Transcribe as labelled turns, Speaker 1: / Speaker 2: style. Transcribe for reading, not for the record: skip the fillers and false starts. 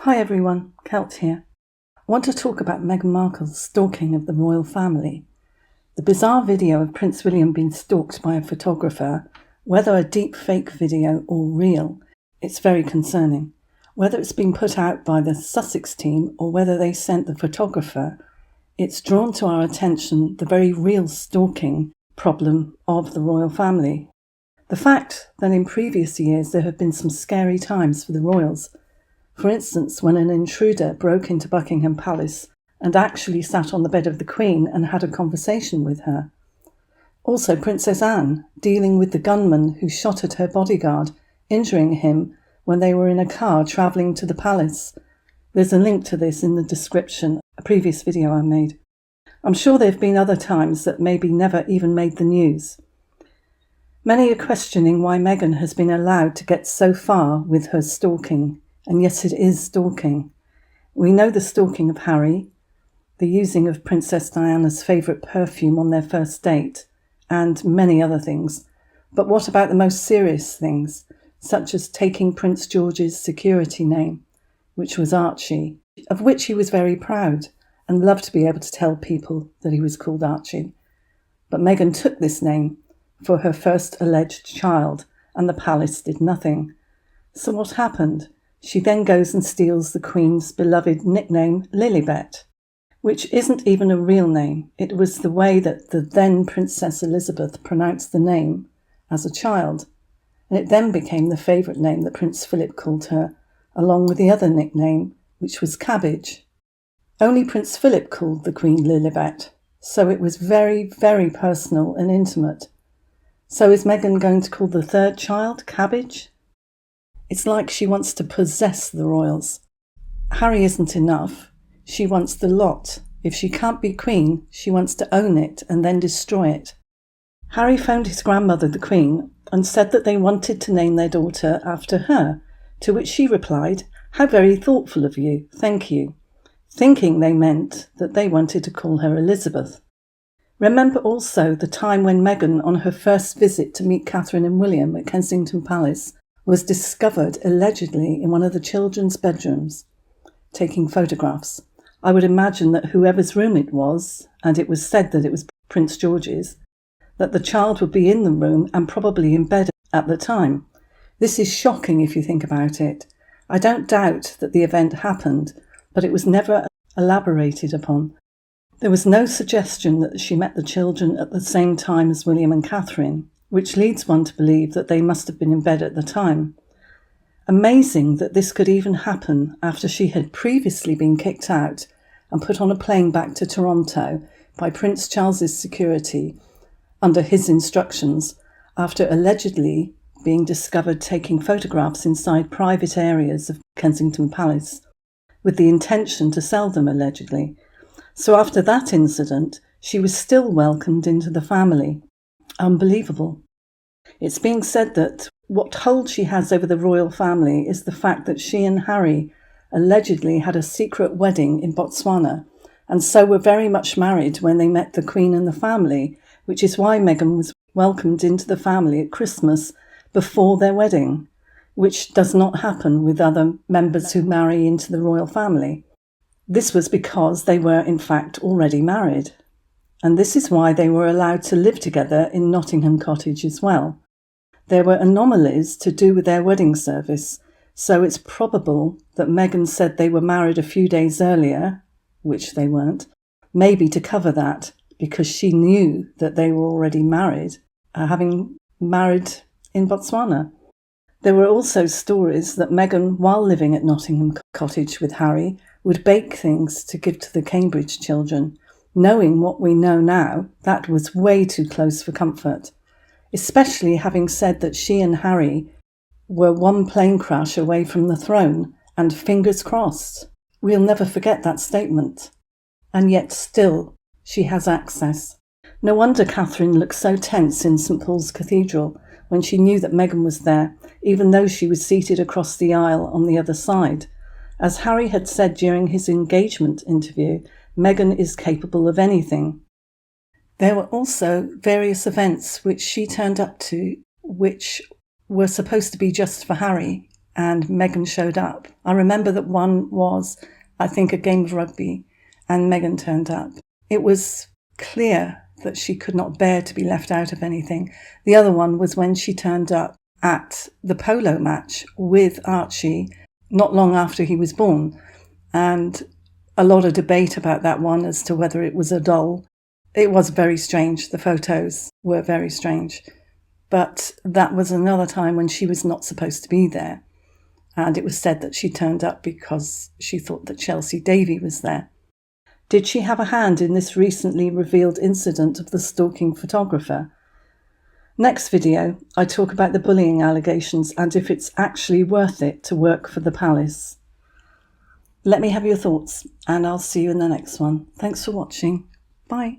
Speaker 1: Hi everyone, Kelt here. I want to talk about Meghan Markle's stalking of the royal family. The bizarre video of Prince William being stalked by a photographer, whether a deep fake video or real, it's very concerning. Whether it's been put out by the Sussex team or whether they sent the photographer, it's drawn to our attention the very real stalking problem of the royal family. The fact that in previous years there have been some scary times for the royals. For instance, when an intruder broke into Buckingham Palace and actually sat on the bed of the Queen and had a conversation with her. Also, Princess Anne dealing with the gunman who shot at her bodyguard, injuring him when they were in a car travelling to the palace. There's a link to this in the description, a previous video I made. I'm sure there have been other times that maybe never even made the news. Many are questioning why Meghan has been allowed to get so far with her stalking. And yes, it is stalking. We know the stalking of Harry, the using of Princess Diana's favourite perfume on their first date, and many other things. But what about the most serious things, such as taking Prince George's security name, which was Archie, of which he was very proud and loved to be able to tell people that he was called Archie. But Meghan took this name for her first alleged child, and the palace did nothing. So what happened? She then goes and steals the Queen's beloved nickname Lilibet, which isn't even a real name. It was the way that the then Princess Elizabeth pronounced the name as a child, and it then became the favourite name that Prince Philip called her, along with the other nickname, which was Cabbage. Only Prince Philip called the Queen Lilibet, so it was very, very personal and intimate. So is Meghan going to call the third child Cabbage? It's like she wants to possess the royals. Harry isn't enough. She wants the lot. If she can't be queen, she wants to own it and then destroy it. Harry phoned his grandmother, the Queen, and said that they wanted to name their daughter after her, to which she replied, "How very thoughtful of you, thank you," thinking they meant that they wanted to call her Elizabeth. Remember also the time when Meghan, on her first visit to meet Catherine and William at Kensington Palace, was discovered allegedly in one of the children's bedrooms, taking photographs. I would imagine that whoever's room it was, and it was said that it was Prince George's, that the child would be in the room and probably in bed at the time. This is shocking if you think about it. I don't doubt that the event happened, but it was never elaborated upon. There was no suggestion that she met the children at the same time as William and Catherine, which leads one to believe that they must have been in bed at the time. Amazing that this could even happen after she had previously been kicked out and put on a plane back to Toronto by Prince Charles's security under his instructions after allegedly being discovered taking photographs inside private areas of Kensington Palace with the intention to sell them allegedly. So after that incident, she was still welcomed into the family. Unbelievable. It's being said that what hold she has over the royal family is the fact that she and Harry allegedly had a secret wedding in Botswana and so were very much married when they met the Queen and the family, which is why Meghan was welcomed into the family at Christmas before their wedding, which does not happen with other members who marry into the royal family. This was because they were in fact already married. And this is why they were allowed to live together in Nottingham Cottage as well. There were anomalies to do with their wedding service, so it's probable that Meghan said they were married a few days earlier, which they weren't, maybe to cover that, because she knew that they were already married, having married in Botswana. There were also stories that Meghan, while living at Nottingham Cottage with Harry, would bake things to give to the Cambridge children. Knowing what we know now, that was way too close for comfort, especially having said that she and Harry were one plane crash away from the throne, and fingers crossed. We'll never forget that statement. And yet still, she has access. No wonder Catherine looked so tense in St Paul's Cathedral when she knew that Meghan was there, even though she was seated across the aisle on the other side. As Harry had said during his engagement interview, Meghan is capable of anything. There were also various events which she turned up to which were supposed to be just for Harry and Meghan showed up. I remember that one was, I think, a game of rugby, and Meghan turned up. It was clear that she could not bear to be left out of anything. The other one was when she turned up at the polo match with Archie not long after he was born, and a lot of debate about that one as to whether it was a doll. It was very strange. The photos were very strange. But that was another time when she was not supposed to be there. And it was said that she turned up because she thought that Chelsea Davy was there. Did she have a hand in this recently revealed incident of the stalking photographer? Next video, I talk about the bullying allegations and if it's actually worth it to work for the palace. Let me have your thoughts, and I'll see you in the next one. Thanks for watching. Bye.